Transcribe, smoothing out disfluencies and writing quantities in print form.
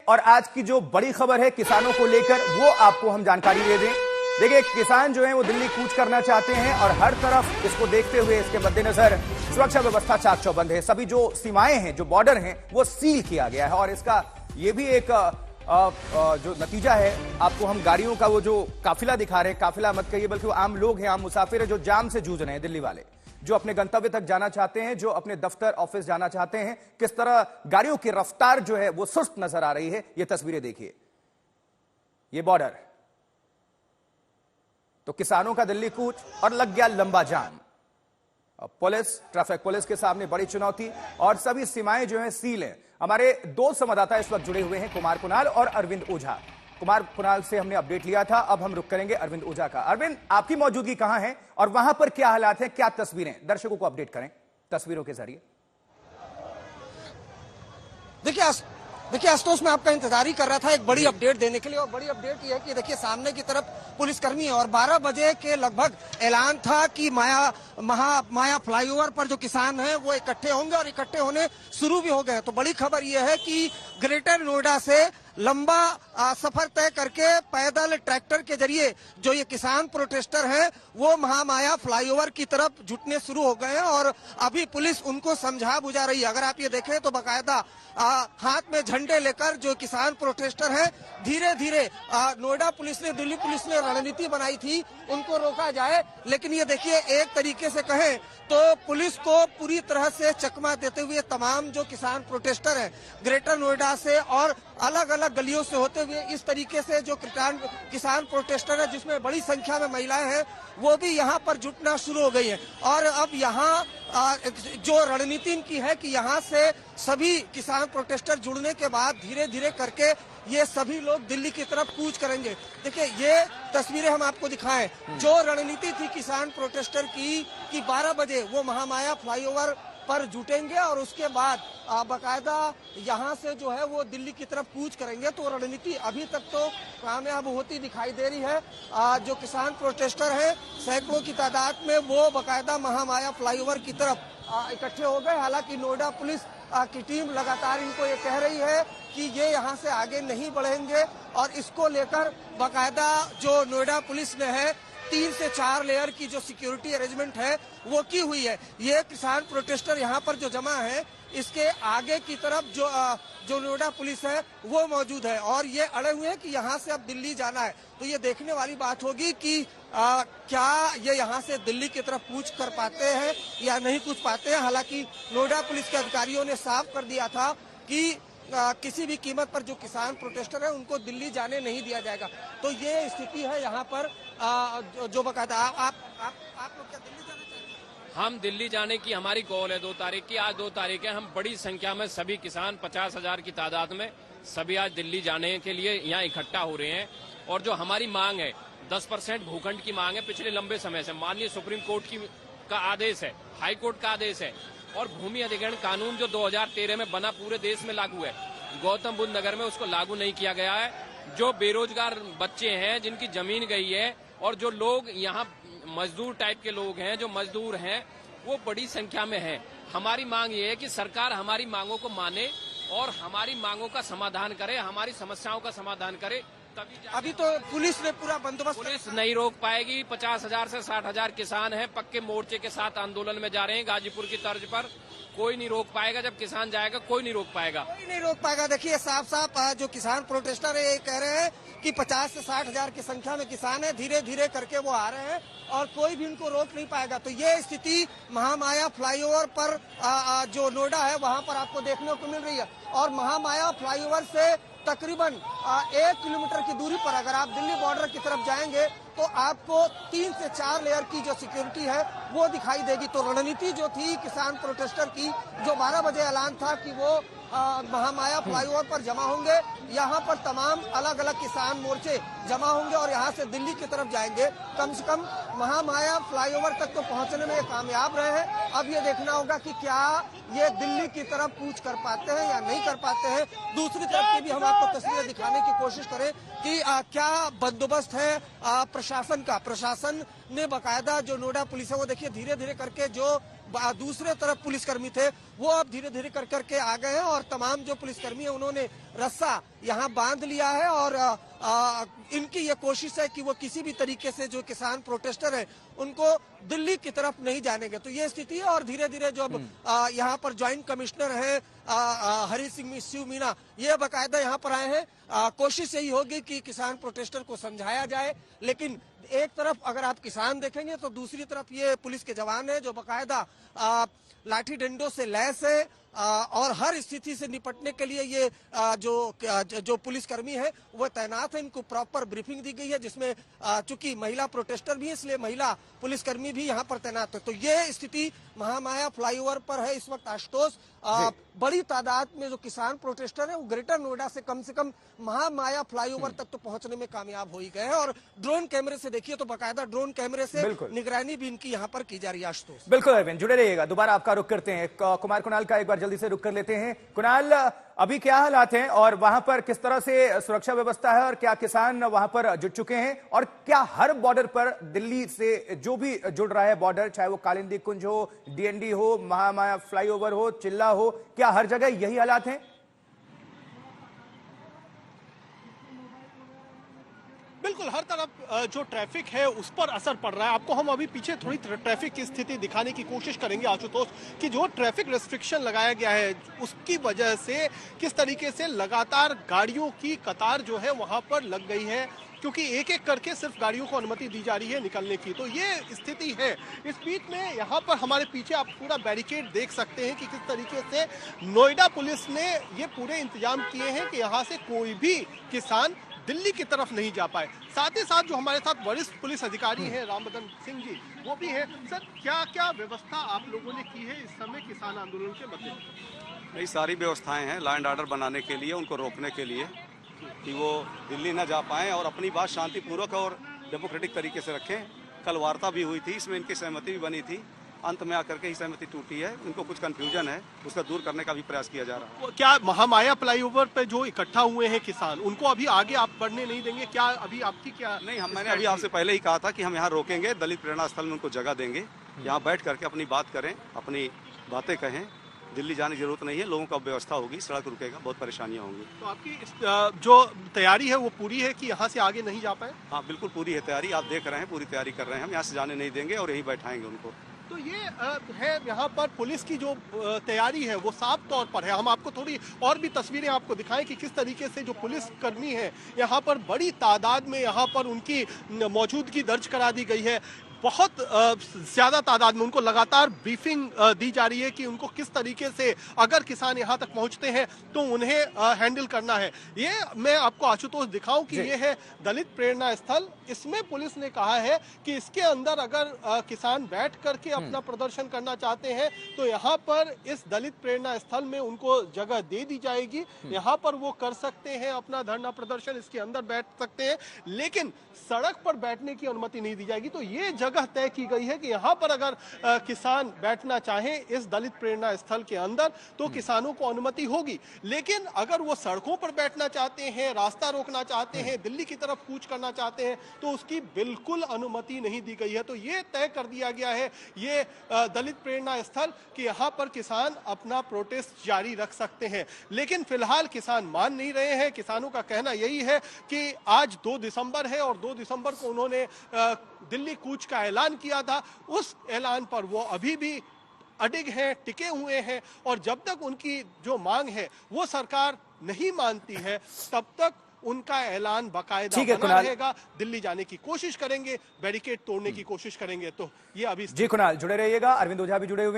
और आज की जो बड़ी खबर है किसानों को लेकर, वो आपको हम जानकारी दे दें। देखिए, किसान जो है वो दिल्ली कूच करना चाहते हैं और हर तरफ इसको देखते हुए, इसके मद्देनजर सुरक्षा व्यवस्था चाक चौबंद है। सभी जो सीमाएं हैं, जो बॉर्डर हैं, वो सील किया गया है। और इसका ये भी एक जो नतीजा है, आपको हम गाड़ियों का वो जो काफिला दिखा रहे हैं, काफिला मत कहिए बल्कि वो आम लोग हैं, आम मुसाफिर है जो जाम से जूझ रहे हैं। दिल्ली वाले जो अपने गंतव्य तक जाना चाहते हैं, जो अपने दफ्तर ऑफिस जाना चाहते हैं, किस तरह गाड़ियों की रफ्तार जो है वो सुस्त नजर आ रही है। ये तस्वीरें देखिए, ये बॉर्डर, तो किसानों का दिल्ली कूच और लग गया लंबा जाम। पुलिस, ट्रैफिक पुलिस के सामने बड़ी चुनौती और सभी सीमाएं जो हैं सील हैं। हमारे दो संवाददाता इस वक्त जुड़े हुए हैं, कुमार कुणाल और अरविंद ओझा। कुमार कुणाल से हमने अपडेट लिया था, अब हम रुक करेंगे अरविंद ओझा का। अरविंद, आपकी मौजूदगी कहां है और वहां पर क्या हालात हैं, क्या तस्वीरें? दर्शकों को अपडेट करें तस्वीरों के जरिए। देखिए आशुतोष, मैं आपका इंतजार ही कर रहा था एक बड़ी अपडेट देने के लिए। और बड़ी अपडेट ये है कि देखिए सामने की तरफ पुलिसकर्मी है और 12 बजे के लगभग ऐलान था कि माया फ्लाईओवर पर जो किसान हैं वो इकट्ठे होंगे और इकट्ठे होने शुरू भी हो गए। तो बड़ी खबर ये है कि ग्रेटर नोएडा से लंबा सफर तय करके पैदल ट्रैक्टर के जरिए जो ये किसान प्रोटेस्टर हैं वो महामाया फ्लाईओवर की तरफ जुटने शुरू हो गए हैं और अभी पुलिस उनको समझा बुझा रही है। अगर आप ये देखें तो बाकायदा हाथ में झंडे लेकर जो किसान प्रोटेस्टर हैं धीरे धीरे नोएडा पुलिस ने, दिल्ली पुलिस ने रणनीति बनाई थी उनको रोका जाए। लेकिन ये देखिए, एक तरीके से कहें तो पुलिस को पूरी तरह से चकमा देते हुए तमाम जो किसान प्रोटेस्टर हैं ग्रेटर नोएडा से और अलग अलग गलियों से होते हुए इस तरीके से जो किसान प्रोटेस्टर है जिसमें बड़ी संख्या में महिलाएं हैं वो भी यहाँ पर जुटना शुरू हो गई है। और अब यहाँ जो रणनीति इनकी है कि यहाँ से सभी किसान प्रोटेस्टर जुड़ने के बाद धीरे धीरे करके ये सभी लोग दिल्ली की तरफ कूच करेंगे। देखिए, ये तस्वीरें हम आपको दिखाएं। जो रणनीति थी किसान प्रोटेस्टर की कि 12 बजे वो महामाया फ्लाईओवर पर जुटेंगे और उसके बाद बाकायदा यहाँ से जो है वो दिल्ली की तरफ कूच करेंगे, तो रणनीति अभी तक तो कामयाब होती दिखाई दे रही है। जो किसान प्रोटेस्टर हैं सैकड़ों की तादाद में वो बाकायदा महामाया फ्लाईओवर की तरफ इकट्ठे हो गए। हालांकि नोएडा पुलिस की टीम लगातार इनको ये कह रही है कि ये यहाँ से आगे नहीं बढ़ेंगे और इसको लेकर बाकायदा जो नोएडा पुलिस ने है 3 से 4 लेयर की जो सिक्योरिटी अरेंजमेंट है वो की हुई है। ये किसान प्रोटेस्टर यहाँ पर जो जमा है इसके आगे की तरफ जो नोएडा पुलिस है वो मौजूद है और ये अड़े हुए हैं कि यहाँ से अब दिल्ली जाना है। तो ये देखने वाली बात होगी कि क्या ये यहाँ से दिल्ली की तरफ कूच कर पाते हैं या नहीं कूच पाते हैं। हालांकि नोएडा पुलिस के अधिकारियों ने साफ कर दिया था कि किसी भी कीमत पर जो किसान प्रोटेस्टर है उनको दिल्ली जाने नहीं दिया जाएगा। तो ये स्थिति है यहाँ पर जो बकायदा आप लोग क्या दिल्ली जाना चाहते हैं? हम दिल्ली जाने की हमारी कॉल है 2 तारीख की। आज 2 तारीख है। हम बड़ी संख्या में सभी किसान 50,000 की तादाद में सभी आज दिल्ली जाने के लिए यहाँ इकट्ठा हो रहे हैं। और जो हमारी मांग है 10% भूखंड की मांग है पिछले लंबे समय से, माननीय सुप्रीम कोर्ट का आदेश है, हाई कोर्ट का आदेश है और भूमि अधिग्रहण कानून जो 2013 में बना पूरे देश में लागू है, गौतम बुद्ध नगर में उसको लागू नहीं किया गया है। जो बेरोजगार बच्चे हैं जिनकी जमीन गई है और जो लोग यहाँ मजदूर टाइप के लोग हैं, जो मजदूर हैं वो बड़ी संख्या में हैं। हमारी मांग ये है कि सरकार हमारी मांगों को माने और हमारी मांगों का समाधान करे, हमारी समस्याओं का समाधान करे। अभी तो पुलिस ने पूरा बंदोबस्त, पुलिस नहीं रोक पाएगी। 50,000 से 60,000 किसान हैं, पक्के मोर्चे के साथ आंदोलन में जा रहे हैं गाजीपुर की तर्ज पर। कोई नहीं रोक पाएगा। जब किसान जाएगा कोई नहीं रोक पाएगा, कोई नहीं रोक पाएगा। देखिए साफ साफ जो किसान प्रोटेस्टर है ये कह रहे हैं कि 50 से 60,000 की संख्या में किसान है, धीरे धीरे करके वो आ रहे हैं और कोई भी उनको रोक नहीं पाएगा। तो ये स्थिति महामाया फ्लाईओवर पर जो नोएडा है वहां पर आपको देखने को मिल रही है। और महामाया फ्लाईओवर से तकरीबन 1 किलोमीटर की दूरी पर अगर आप दिल्ली बॉर्डर की तरफ जाएंगे तो आपको 3 से 4 लेयर की जो सिक्योरिटी है वो दिखाई देगी। तो रणनीति जो थी किसान प्रोटेस्टर की, जो 12 बजे ऐलान था कि वो महामाया फ्लाईओवर पर जमा होंगे, यहाँ पर तमाम अलग अलग किसान मोर्चे जमा होंगे और यहाँ से दिल्ली की तरफ जाएंगे। कम से कम महामाया फ्लाईओवर तक तो पहुँचने में कामयाब रहे हैं। अब ये देखना होगा कि क्या ये दिल्ली की तरफ कूच कर पाते हैं या नहीं कर पाते हैं। दूसरी तरफ की भी हम आपको तस्वीरें दिखाने की कोशिश करें कि क्या बंदोबस्त है प्रशासन का। प्रशासन ने बाकायदा जो नोएडा पुलिस है वो देखिए धीरे धीरे करके जो दूसरे तरफ पुलिसकर्मी थे वो अब धीरे धीरे कर करके आ गए हैं और तमाम जो पुलिसकर्मी है उन्होंने रस्सा यहाँ बांध लिया है और इनकी ये कोशिश है कि वो किसी भी तरीके से जो किसान प्रोटेस्टर है उनको दिल्ली की तरफ नहीं जाने देंगे। तो ये स्थिति है और धीरे धीरे जो यहाँ पर ज्वाइंट कमिश्नर है हरी सिंह शिव मीना ये बाकायदा यहाँ पर आए हैं। कोशिश यही होगी कि किसान प्रोटेस्टर को समझाया जाए, लेकिन एक तरफ अगर आप किसान देखेंगे तो दूसरी तरफ ये पुलिस के जवान है जो बाकायदा लाठी डंडों से लैस है और हर स्थिति से निपटने के लिए ये जो पुलिसकर्मी है वो तैनात है। इनको प्रॉपर ब्रीफिंग दी गई है जिसमें चूंकि महिला प्रोटेस्टर भी है इसलिए महिला पुलिसकर्मी भी यहाँ पर तैनात है। तो ये स्थिति महामाया फ्लाईओवर पर है इस वक्त आशुतोष। बड़ी तादाद में जो किसान प्रोटेस्टर है वो ग्रेटर नोएडा से कम महामाया फ्लाईओवर तक तो पहुंचने में कामयाब हो ही गए हैं और ड्रोन कैमरे से देखिए तो बाकायदा ड्रोन कैमरे से निगरानी भी इनकी यहाँ पर की जा रही है। आशुतोष बिल्कुल अरविंद जुड़े रहिएगा, दोबारा आपका रुख करते हैं। कुमार कुणाल का एक बार जल्दी से रुख कर लेते हैं। कुणाल, अभी क्या हालात हैं और वहां पर किस तरह से सुरक्षा व्यवस्था है और क्या किसान वहां पर जुट चुके हैं और क्या हर बॉर्डर पर दिल्ली से जो भी जुड़ रहा है बॉर्डर, चाहे वो कालिंदी कुंज हो, डीएनडी हो, महामाया फ्लाईओवर हो, चिल्ला हो, क्या हर जगह यही हालात हैं? बिल्कुल, हर तरफ जो ट्रैफिक है उस पर असर पड़ रहा है। आपको हम अभी पीछे थोड़ी ट्रैफिक की स्थिति दिखाने की कोशिश करेंगे आशुतोष कि जो ट्रैफिक रेस्ट्रिक्शन लगाया गया है उसकी वजह से किस तरीके से लगातार गाड़ियों की कतार जो है वहां पर लग गई है, क्योंकि एक एक करके सिर्फ गाड़ियों को अनुमति दी जा रही है निकलने की। तो ये स्थिति है। इस बीच में यहाँ पर हमारे पीछे आप पूरा बैरिकेड देख सकते हैं कि किस तरीके से नोएडा पुलिस ने ये पूरे इंतजाम किए हैं कि यहाँ से कोई भी किसान दिल्ली की तरफ नहीं जा पाए। साथ ही साथ जो हमारे साथ वरिष्ठ पुलिस अधिकारी हैं रामबदन सिंह जी वो भी हैं। सर, क्या क्या व्यवस्था आप लोगों ने की है इस समय किसान आंदोलन के मद्देनजर? नई सारी व्यवस्थाएं हैं लॉ एंड ऑर्डर बनाने के लिए, उनको रोकने के लिए कि वो दिल्ली न जा पाएं और अपनी बात शांतिपूर्वक और डेमोक्रेटिक तरीके से रखें। कल वार्ता भी हुई थी, इसमें इनकी सहमति भी बनी थी, अंत में आकर के ही सहमति टूटी है। इनको कुछ कंफ्यूजन है, उसका दूर करने का भी प्रयास किया जा रहा है। क्या महामाया फ्लाईओवर पे जो इकट्ठा हुए हैं किसान उनको अभी आगे आप बढ़ने नहीं देंगे? क्या अभी आपकी क्या नहीं, मैंने अभी आपसे पहले ही कहा था कि हम यहाँ रोकेंगे, दलित प्रेरणा स्थल में उनको जगह देंगे, यहाँ बैठ करके अपनी बात करें, अपनी बातें कहें। दिल्ली जाने की जरूरत नहीं है, लोगों का व्यवस्था होगी, सड़क रुकेगा, बहुत परेशानियां होंगी। तो आपकी जो तैयारी है वो पूरी है कि यहाँ से आगे नहीं जा पाए? हाँ बिल्कुल पूरी है तैयारी, आप देख रहे हैं पूरी तैयारी कर रहे हैं। हम यहाँ से जाने नहीं देंगे और यहीं बैठाएंगे उनको। तो ये है यहाँ पर पुलिस की जो तैयारी है वो साफ तौर पर है। हम आपको थोड़ी और भी तस्वीरें आपको दिखाएं कि किस तरीके से जो पुलिस कर्मी है यहाँ पर बड़ी तादाद में यहाँ पर उनकी मौजूदगी दर्ज करा दी गई है। बहुत ज्यादा तादाद में उनको लगातार ब्रीफिंग दी जा रही है कि उनको किस तरीके से अगर किसान यहाँ तक पहुँचते हैं तो उन्हें हैंडल करना है। ये मैं आपको आशुतोष दिखाऊं कि ये है दलित प्रेरणा स्थल। इसमें पुलिस ने कहा है कि इसके अंदर अगर किसान बैठ करके अपना प्रदर्शन करना चाहते हैं तो यहाँ पर इस दलित प्रेरणा स्थल में उनको जगह दे दी जाएगी। यहाँ पर वो कर सकते हैं अपना धरना प्रदर्शन, इसके अंदर बैठ सकते हैं, लेकिन सड़क पर बैठने की अनुमति नहीं दी जाएगी। तो ये जगह तय की गई है कि यहाँ पर अगर किसान बैठना चाहें इस दलित प्रेरणा स्थल के अंदर तो किसानों को अनुमति होगी, लेकिन अगर वो सड़कों पर बैठना चाहते हैं, रास्ता रोकना चाहते हैं, दिल्ली की तरफ कूच करना चाहते हैं तो उसकी बिल्कुल अनुमति नहीं दी गई है। तो ये तय कर दिया गया है ये दलित प्रेरणा स्थल कि यहाँ पर किसान अपना प्रोटेस्ट जारी रख सकते हैं, लेकिन फिलहाल किसान मान नहीं रहे हैं। किसानों का कहना यही है कि आज 2 दिसंबर है और 2 दिसंबर को उन्होंने दिल्ली कूच का ऐलान किया था। उस ऐलान पर वो अभी भी अडिग हैं, टिके हुए हैं और जब तक उनकी जो मांग है वो सरकार नहीं मानती है तब तक उनका ऐलान बाकायदा बना रहेगा। दिल्ली जाने की कोशिश करेंगे, बैरिकेड तोड़ने की कोशिश करेंगे। तो ये अभी जी कुणाल जुड़े रहिएगा, अरविंद ओझा भी जुड़े हुए हैं।